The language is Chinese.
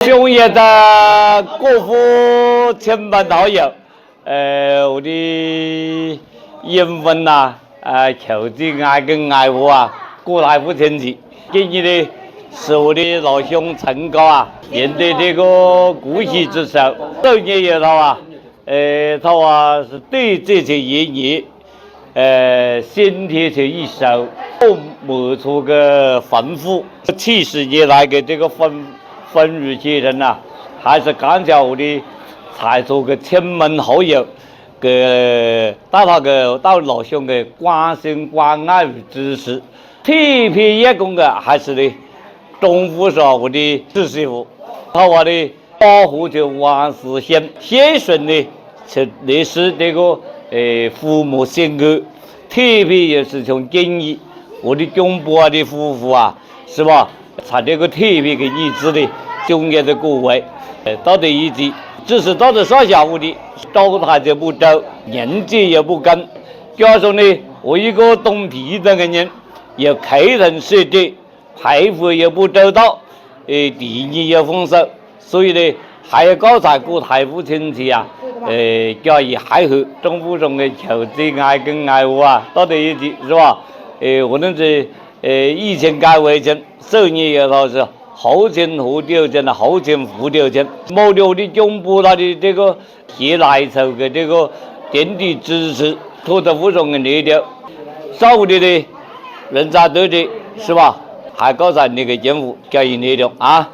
熊爷的国父前半导游，我的英文呐，口技爱跟爱我啊，过来不前进。给你的是我的老兄陈高啊，面对这个顾惜之手，周爷爷他啊，他是对这些爷爷，身体是一手磨出个丰富70年来的这个风雨皆人呐，还是感谢我的才做个前门好友，到老兄的关心关爱与支持，特别也讲个还是的中府上我的侄媳妇，他话的保护着王世贤先生的是类似这个父母性格，特别也是从建议我的中伯的夫妇啊，是吧？他这个特别的意志的中间的各位，到底一级，只是到了上下午的，招他就不招，年纪也不跟，加上呢，我一个懂皮的人，也开人设计，排服也不周到，地理也丰收，所以呢，还要搞才顾太父亲戚啊，加以配合，政府上的求知爱跟爱我啊，到底一级是吧？无论是以前改为前，首年也老是后前后调前的后前后调前，某了的总部他的这个协来筹的这个电力支持，拖着不上的力量，少的人才得的是吧？还搞上那个政府交易力量啊！